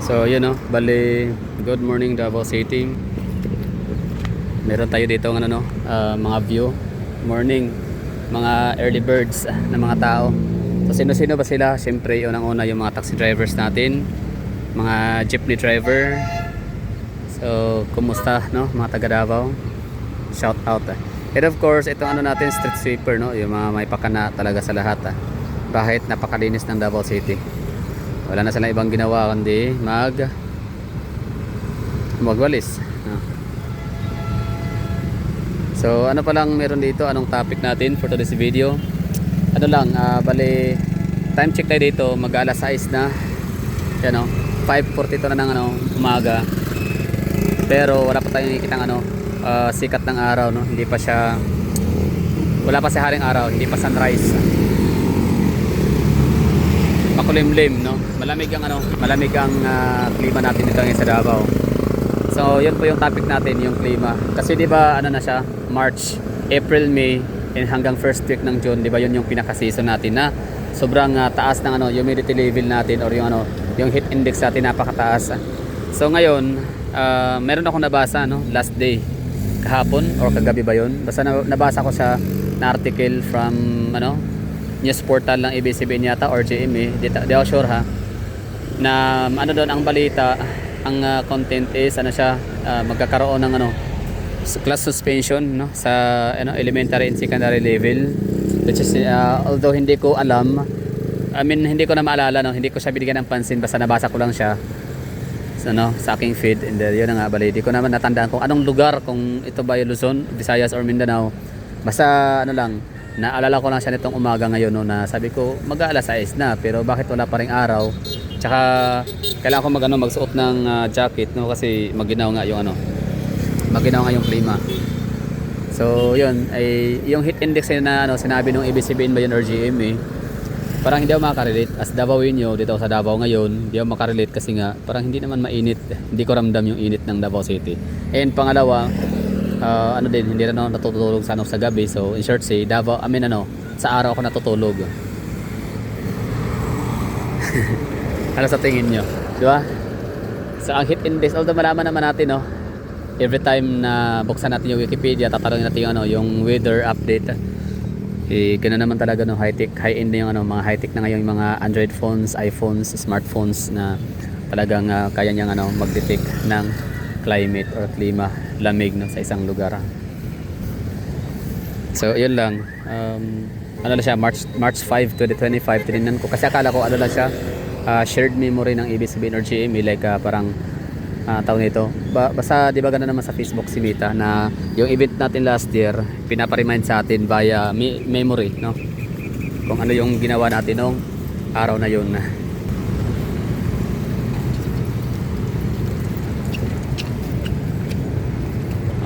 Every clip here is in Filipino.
So yun no, bali good morning Davao City. Meron tayo dito ng mga view. Morning, mga early birds na mga tao. So sino-sino ba sila? Siyempre unang-una yung mga taxi drivers natin, mga jeepney driver. So kumusta no mga taga Davao? Shout out. And of course, itong natin street sweeper no, yung mga may pakana talaga sa lahat. Kahit napakalinis ng Davao City. Wala na silang ibang ginawa kundi magwalis. So ano pa lang meron dito, anong topic natin for today's video? Ano lang, bali time check tayo dito, mag-alas 6 na. Yan 5:42 na ng umaga. Pero wala pa tayong nakikitang sikat ng araw no, hindi pa siya, wala pa si haring araw, hindi pa sunrise. Makulimlim no, malamig ang klima natin dito ngayon sa Davao. So yun po yung topic natin, yung klima. Kasi di ba na siya, March, April, May, and hanggang first week ng June, di ba yun yung pinaka-season natin na sobrang taas ng humidity level natin, or yung heat index natin napakataas. So ngayon, meron akong nabasa last day, kahapon or kagabi ba yun? Basta nabasa ko sa na article from news portal ng ABS-CBN yata or GMA, di ako sure ha, na doon ang balita, ang content is magkakaroon ng class suspension no sa elementary and secondary level, which is although hindi ko alam, hindi ko na maalala hindi ko siya binigyan ng pansin, basta nabasa ko lang siya sa aking feed, and yun na nga bali, di ko naman natandaan kung anong lugar, kung ito ba yung Luzon, Visayas or Mindanao. Basta lang, naalala ko lang siya nitong umaga ngayon na sabi ko mag-aalas 6 na, pero bakit wala pa ring araw, tsaka kailangan ko magsuot ng jacket kasi maginaw nga yung klima. So yun ay yung heat index na sinabi ng ABS-CBN ba yun or GMA, parang hindi ako makarelate as Davaoenyo dito sa Davao ngayon. Hindi ako makarelate kasi nga parang hindi naman mainit, hindi ko ramdam yung init ng Davao City. And pangalawa, hindi na natutulog sa gabi. So in short say, Davao, sa araw ako natutulog. Ano sa tingin nyo? Di ba? So ang heat index, although malaman naman natin every time na buksan natin yung Wikipedia, tatanungin natin yung weather update. Ganoon naman talaga high-end na yung mga high-tech na ngayon, yung mga Android phones, iPhones, smartphones na talagang kaya niyang mag-detect ng climate or klima, lamig sa isang lugar. So yun lang, lang siya, March 5, 2025. Tinignan ko kasi akala ko lang siya, shared memory ng ABS-CBN or GMA, like parang taon nito. Basta di ba gano'n naman sa Facebook si Mita na yung event natin last year, pinapa-remind sa atin via memory kung ano yung ginawa natin nung araw na yun.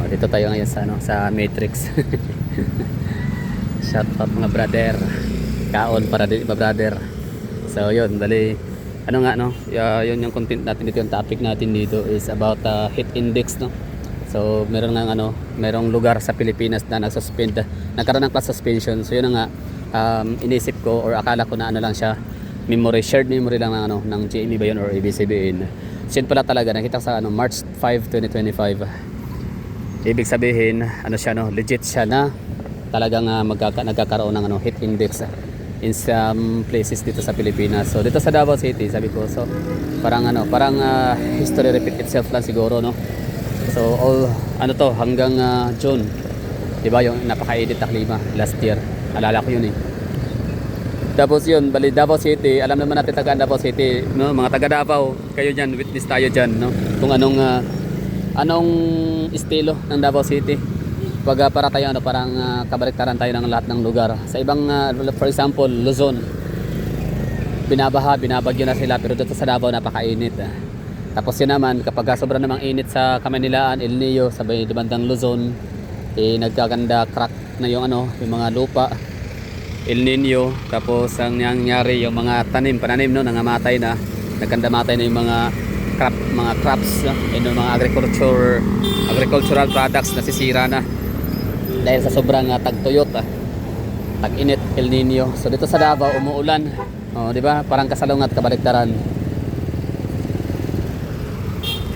Dito tayo ngayon sa Matrix. Shout out mga brother, kaon para din iba brother. So yun, dali yun yung content natin dito, yung topic natin dito is about heat index So merong lugar sa Pilipinas na nagkaroon ng class suspension. So yun nga, inisip ko or akala ko na lang siya, shared memory lang ng GMA ba yun or ABS-CBN. So yun pala talaga, nakita sa March 5, 2025. Ibig sabihin siya legit siya na talagang nagkakaroon ng heat index in some places dito sa Pilipinas. So dito sa Davao City, sabi ko, so parang history repeat itself lang siguro So all hanggang June, di ba, yung napaka-edit na klima last year, alala ko yun Tapos yun, bali Davao City, alam naman natin taga Davao City mga taga Davao, kayo dyan, witness tayo dyan kung anong estilo ng Davao City. Pag para tayo parang kabaliktaran tayo ng lahat ng lugar. Sa ibang for example, Luzon, binabagyo na sila, pero dito sa Davao napakainit. Tapos yun naman, kapag sobrang namang init sa Kamaynilaan, El Nio, sa bandang Luzon, nagkaganda, crack na yung mga lupa, El Nino. Tapos ang nangyari, yung mga pananim nangamatay na, nagkandamatay na yung mga crops and yung mga agricultural products nasisira na dahil sa sobrang tagtuyot, tag-init, El Nino. So dito sa Davao umuulan, di ba? Parang kasalungat kabaliktaran.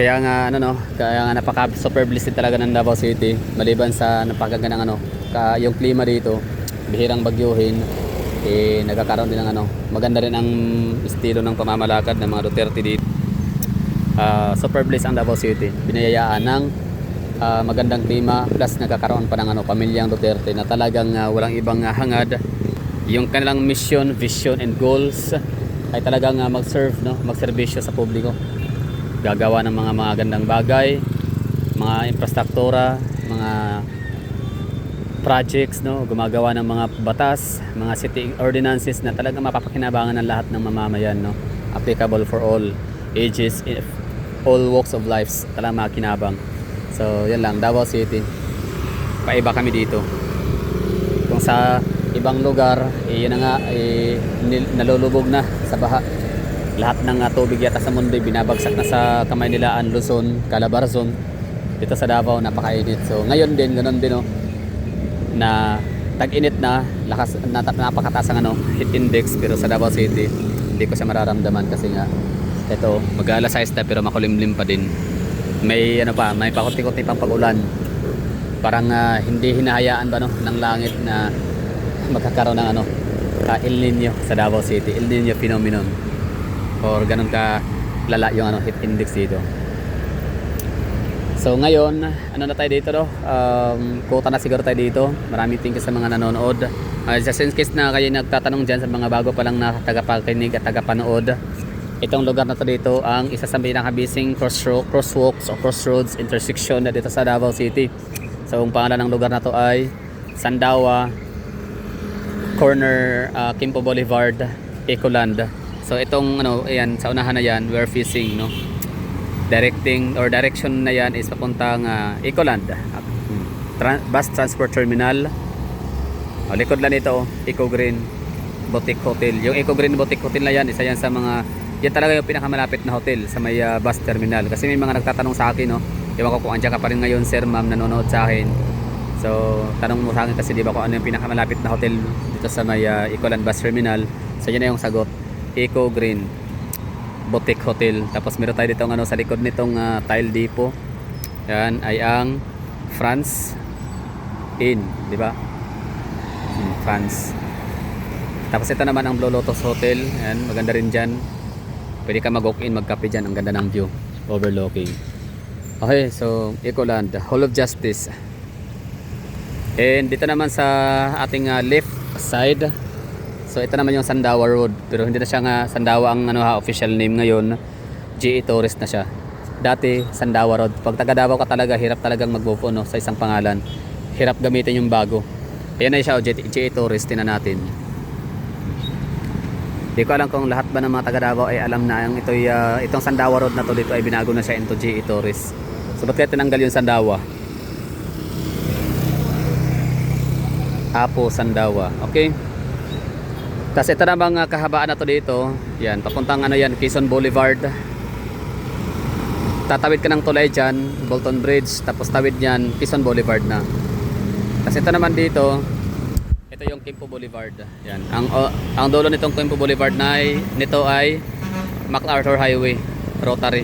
Kaya nga ano no, kaya nga napaka super blessed talaga ng Davao City maliban sa napakagandang ano, yung klima dito, bihirang bagyuhin, nagkakaroon din ng ano, maganda rin ang estilo ng pamamalakad ng mga Duterte dito. Super blessed ang Davao City, binayayaan ng magandang klima plus nagkakaroon pa ng ano, pamilyang Duterte na talagang walang ibang hangad. Yung kanilang mission, vision and goals ay talagang mag-serve no, magserbisyo sa publiko. Gagawa ng mga magandang bagay, mga infrastruktura, mga projects no, gumagawa ng mga batas, mga city ordinances na talagang mapapakinabangan ng lahat ng mamamayan no, applicable for all ages, all walks of lives, talagang makinabang. So yan lang, Davao City, paiba kami dito. Kung sa ibang lugar yun na nga, nalulubog na sa baha, lahat ng tubig yata sa mundo binabagsak na sa Kamaynilaan, Luzon, Calabarzon. Dito sa Davao napakainit. So ngayon din ganoon din no, na tag-init na, lakas, napakataas ang ano, heat index, pero sa Davao City hindi ko siya mararamdaman kasi nga ito mag-alas 6 na pero makulimlim pa din. May ano pa, may pakunti-kunti pang pag-ulan. Parang hindi hinahayaan ba no ng langit na magkakaroon ng ano, El Nino sa Davao City, El Nino phenomenon, or ganun ka lala yung ano, heat index dito. So ngayon, ano na tayo dito no? Quota na siguro tayo dito. Maraming thank you sa mga nanonood. Just in case na kayo nagtatanong dyan sa mga bago pa lang na tagapakinig at tagapanood, itong lugar na to dito ang isa sa pinakabising crosswalks o crossroads intersection na dito sa Davao City. So ang pangalan ng lugar na to ay Sandawa Corner, Quimpo Boulevard, Ecoland. So itong ano, ayan, sa unahan na yan, we're facing no, direction na yan is papuntang Ecoland, bus transport terminal. Likod lang ito, Eco Green Boutique Hotel. Yung Eco Green Boutique Hotel na yan, isa yan sa mga, yan talaga yung pinakamalapit na hotel sa may bus terminal. Kasi may mga nagtatanong sa akin no, ewan ko kung andyan ka pa rin ngayon sir, ma'am, nanonood sa akin. So tanong mo sa akin kasi di ba kung ano yung pinakamalapit na hotel dito sa may Ecoland bus terminal. So yun na yung sagot, Eco Green Boutique Hotel. Tapos meron tayo dito ano, sa likod nitong tile depot. Yan ay ang France Inn, di ba? France. Tapos ito naman ang Blue Lotus Hotel. Yan, maganda rin diyan. Pwede ka mag-walk-in, magkape diyan. Ang ganda ng view, overlooking. Okay, so Ecoland, Hall of Justice. And dito naman sa ating left side, so ito naman yung Sandawa Road, pero hindi na siya nga Sandawa ang ano, official name ngayon. GE Tourist na siya. Dati Sandawa Road. Pag taga Davao ka talaga, hirap talagang mag-move on no, sa isang pangalan. Hirap gamitin yung bago. Ayan na siya, GE Tourist, tingnan natin. Hindi ko alam kung lahat ba ng mga taga Davao ay alam na ang itong Sandawa Road na to dito ay binago na siya into GE Tourist. So ba't kaya tinanggal yung Sandawa? Apo Sandawa, okay. Tapos ito namang kahabaan na to dito, yan, papuntang ano yan, Quezon Boulevard. Tatawid ka ng tulay dyan, Bolton Bridge, tapos tawid yan, Quezon Boulevard na. Tapos ito naman dito, ito yung Quimpo Boulevard. Yan, ang dulo nitong Quimpo Boulevard nito ay MacArthur Highway, Rotary.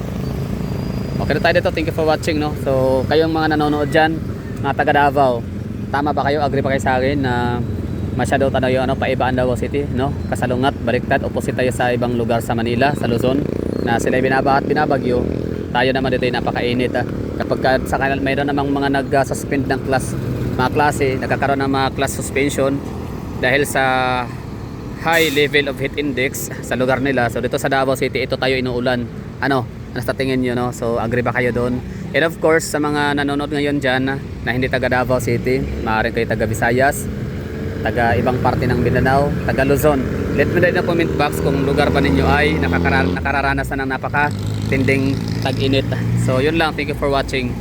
Okay na tayo dito, thank you for watching no. So kayong mga nanonood dyan, mga taga Davao, tama ba kayo, agree pa kayo sa akin na masyado tayo yung ano, paibaan Davao City no? Kasalungat, baliktad, opposite tayo sa ibang lugar sa Manila, sa Luzon, na sila binabaha at binabagyo. Tayo naman dito ay napakainit kapag sa kanal mayroon namang mga nag-suspend ng mga klase, nagkakaroon ng mga class suspension dahil sa high level of heat index sa lugar nila. So dito sa Davao City, ito tayo inuulan. Ano sa tingin nyo no? So agree ba kayo doon? And of course, sa mga nanonood ngayon dyan na hindi taga Davao City, maaaring kayo taga Visayas, taga ibang parte ng Mindanao, taga Luzon, let me know in the comment box kung lugar ba ninyo ay nakararanas na ng napaka tinding tag-init. So yun lang, thank you for watching.